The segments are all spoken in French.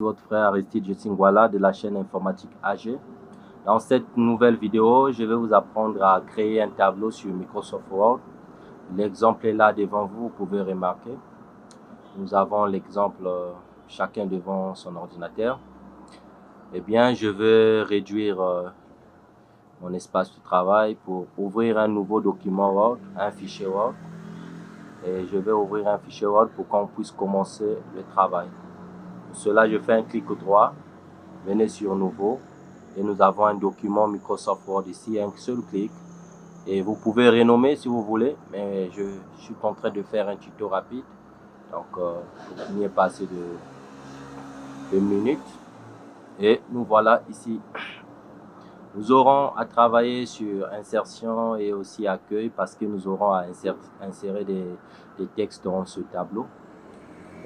Votre frère Aristide Jessingwala de la chaîne informatique AG. Dans cette nouvelle vidéo, je vais vous apprendre à créer un tableau sur Microsoft Word. L'exemple est là devant vous, vous pouvez remarquer. Nous avons l'exemple chacun devant son ordinateur. Eh bien, je vais réduire mon espace de travail pour ouvrir un nouveau document Word, un fichier Word. Et je vais ouvrir un fichier Word pour qu'on puisse commencer le travail. Pour cela, je fais un clic droit, venez sur Nouveau et nous avons un document Microsoft Word ici, un seul clic. Et vous pouvez renommer si vous voulez, mais je suis en train de faire un tuto rapide. Donc, il n'y a pas assez de minutes. Et nous voilà ici. Nous aurons à travailler sur insertion et aussi accueil parce que nous aurons à insérer des textes dans ce tableau.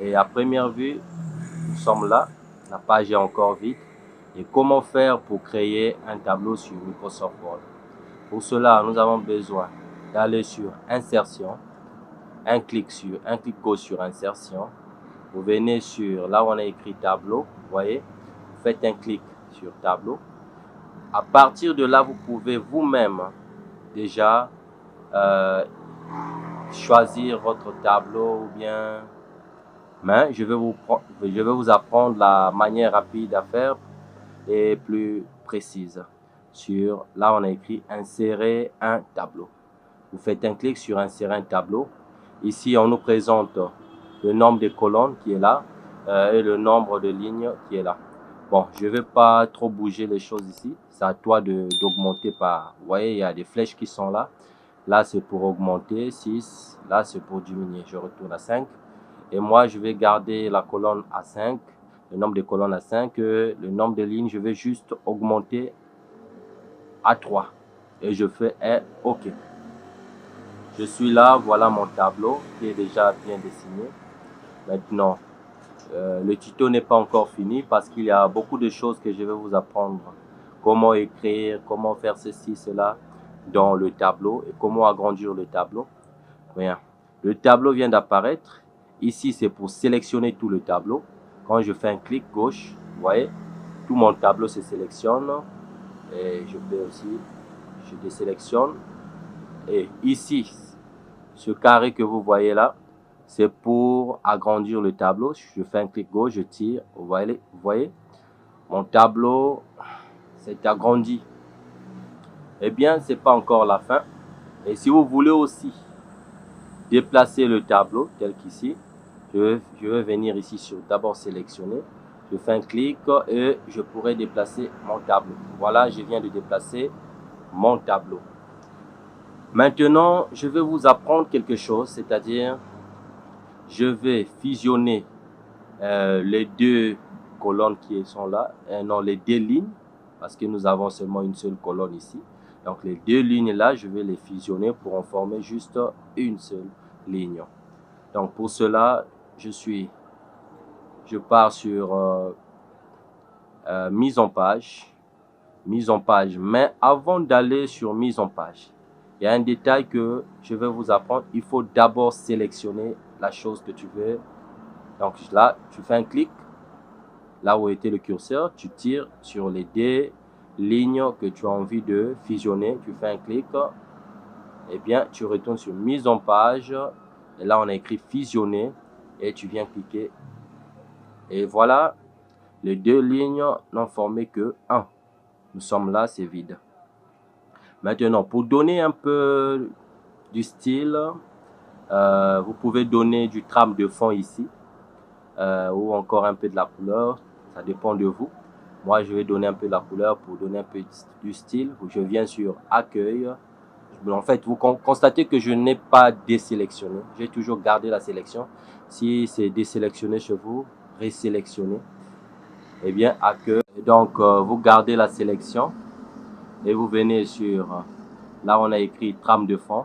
Et à première vue, nous sommes là, la page est encore vide. Et comment faire pour créer un tableau sur Microsoft Word? Pour cela, nous avons besoin d'aller sur Insertion, un clic gauche sur Insertion. Vous venez sur là où on a écrit Tableau, vous voyez, vous faites un clic sur Tableau. À partir de là, vous pouvez vous-même déjà choisir votre tableau ou bien... Mais je vais vous apprendre la manière rapide à faire et plus précise. Sur là, on a écrit insérer un tableau. Vous faites un clic sur insérer un tableau. Ici, on nous présente le nombre de colonnes qui est là et le nombre de lignes qui est là. Bon, je ne vais pas trop bouger les choses ici. C'est à toi d'augmenter par... Vous voyez, il y a des flèches qui sont là. Là, c'est pour augmenter, 6. Là, c'est pour diminuer. Je retourne à 5. Et moi, je vais garder la colonne à 5, le nombre de colonnes à 5. Le nombre de lignes, je vais juste augmenter à 3. Et je fais un OK. Je suis là, voilà mon tableau qui est déjà bien dessiné. Maintenant, le tuto n'est pas encore fini parce qu'il y a beaucoup de choses que je vais vous apprendre. Comment écrire, comment faire ceci, cela dans le tableau et comment agrandir le tableau. Bien, le tableau vient d'apparaître. Ici, c'est pour sélectionner tout le tableau. Quand je fais un clic gauche, vous voyez, tout mon tableau se sélectionne. Et je fais aussi, je désélectionne. Et ici, ce carré que vous voyez là, c'est pour agrandir le tableau. Je fais un clic gauche, je tire. Vous voyez, mon tableau s'est agrandi. Eh bien, ce n'est pas encore la fin. Et si vous voulez aussi déplacer le tableau, tel qu'ici, je vais venir ici sur d'abord sélectionner. Je fais un clic et je pourrais déplacer mon tableau. Voilà, je viens de déplacer mon tableau. Maintenant, je vais vous apprendre quelque chose, c'est-à-dire, je vais fusionner les deux colonnes qui sont là, non, les deux lignes, parce que nous avons seulement une seule colonne ici. Donc, les deux lignes là, je vais les fusionner pour en former juste une seule ligne. Donc, pour cela, je pars sur mise en page, mais avant d'aller sur mise en page, il y a un détail que je vais vous apprendre. Il faut d'abord sélectionner la chose que tu veux. Donc là, tu fais un clic, là où était le curseur, tu tires sur les deux lignes que tu as envie de fusionner, tu fais un clic, et bien tu retournes sur mise en page, et là on a écrit fusionner, et tu viens cliquer, et voilà, les deux lignes n'ont formé que 1. Nous sommes là, c'est vide. Maintenant, pour donner un peu du style, vous pouvez donner du trame de fond ici, ou encore un peu de la couleur, ça dépend de vous. Moi, je vais donner un peu de la couleur pour donner un peu du style. Je viens sur accueil. En fait, vous constatez que je n'ai pas désélectionné. J'ai toujours gardé la sélection. Si c'est désélectionné chez vous, résélectionnez. Eh bien, accueil. Donc, vous gardez la sélection et vous venez sur, là on a écrit trame de fond.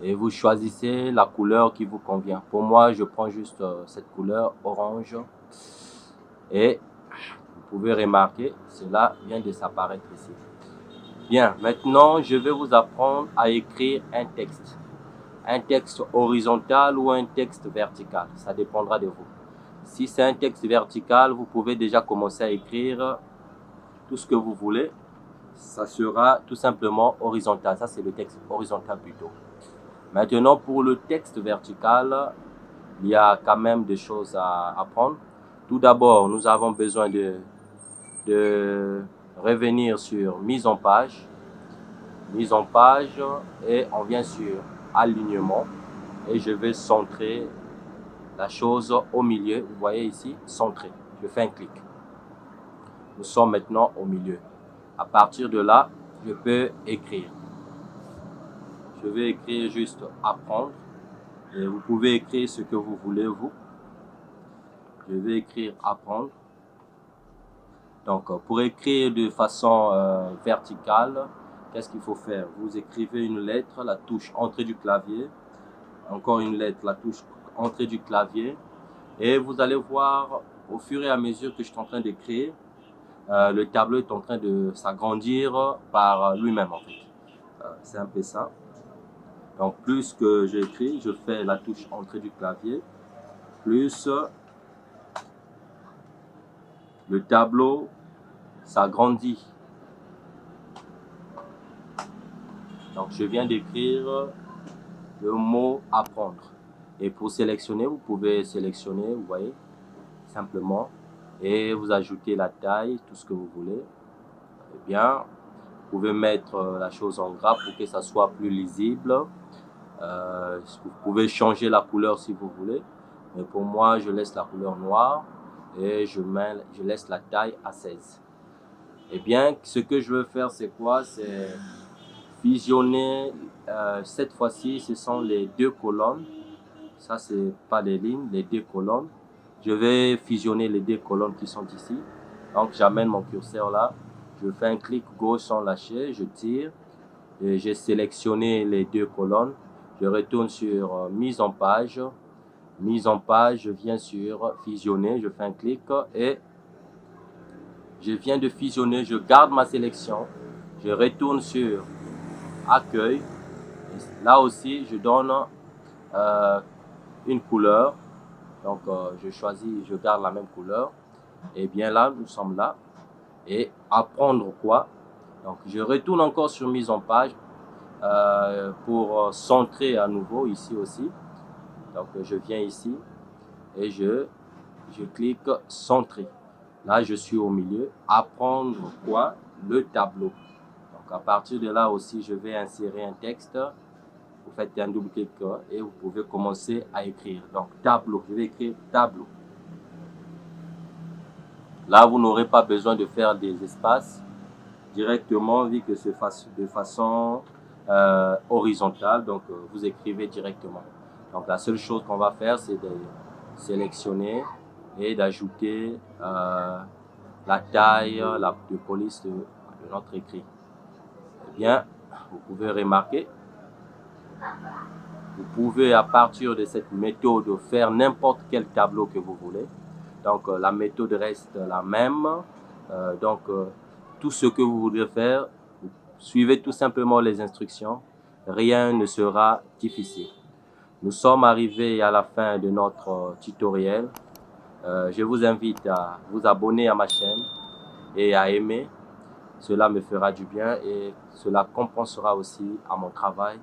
Et vous choisissez la couleur qui vous convient. Pour moi, je prends juste cette couleur orange. Et vous pouvez remarquer, cela vient de s'apparaître ici. Bien, maintenant, je vais vous apprendre à écrire un texte. Un texte horizontal ou un texte vertical. Ça dépendra de vous. Si c'est un texte vertical, vous pouvez déjà commencer à écrire tout ce que vous voulez. Ça sera tout simplement horizontal. Ça, c'est le texte horizontal plutôt. Maintenant, pour le texte vertical, il y a quand même des choses à apprendre. Tout d'abord, nous avons besoin de revenir sur mise en page. Mise en page et on vient sur alignement et je vais centrer la chose au milieu. Vous voyez ici, centrer. Je fais un clic. Nous sommes maintenant au milieu. À partir de là, je peux écrire. Je vais écrire juste apprendre. Et vous pouvez écrire ce que vous voulez, vous. Je vais écrire apprendre. Donc, pour écrire de façon verticale, qu'est-ce qu'il faut faire? Vous écrivez une lettre, la touche entrée du clavier. Encore une lettre, la touche entrée du clavier. Et vous allez voir, au fur et à mesure que je suis en train d'écrire, le tableau est en train de s'agrandir par lui-même en fait. C'est un peu ça. Donc plus que j'écris, je fais la touche entrée du clavier, plus le tableau s'agrandit. Donc je viens d'écrire le mot apprendre. Et pour sélectionner, vous pouvez sélectionner, vous voyez, simplement. Et vous ajoutez la taille, tout ce que vous voulez. Eh bien, vous pouvez mettre la chose en gras pour que ça soit plus lisible. Vous pouvez changer la couleur si vous voulez. Mais pour moi, je laisse la couleur noire et je laisse la taille à 16. Eh bien, ce que je veux faire, c'est quoi? C'est fusionner. Cette fois-ci, ce sont les deux colonnes. Ça, c'est pas les lignes, les deux colonnes. Je vais fusionner les deux colonnes qui sont ici. Donc, j'amène mon curseur là. Je fais un clic gauche sans lâcher. Je tire. Et j'ai sélectionné les deux colonnes. Je retourne sur mise en page. Mise en page, je viens sur fusionner. Je fais un clic et je viens de fusionner. Je garde ma sélection. Je retourne sur accueil. Et là aussi, je donne une couleur. Donc, je choisis, je garde la même couleur. Et bien là, nous sommes là. Et apprendre quoi? Donc, je retourne encore sur mise en page pour centrer à nouveau ici aussi. Donc, je viens ici et je clique centrer. Là, je suis au milieu. Apprendre quoi? Le tableau. Donc, à partir de là aussi, je vais insérer un texte. Vous faites un double clic et vous pouvez commencer à écrire. Donc, tableau. Je vais écrire tableau. Là, vous n'aurez pas besoin de faire des espaces directement, vu que c'est de façon horizontale. Donc, vous écrivez directement. Donc, la seule chose qu'on va faire, c'est de sélectionner et d'ajouter la taille, de police de notre écrit. Eh bien, vous pouvez remarquer, vous pouvez à partir de cette méthode faire n'importe quel tableau que vous voulez. Donc, la méthode reste la même. Tout ce que vous voulez faire, suivez tout simplement les instructions. Rien ne sera difficile. Nous sommes arrivés à la fin de notre tutoriel. Je vous invite à vous abonner à ma chaîne et à aimer. Cela me fera du bien et cela compensera aussi à mon travail.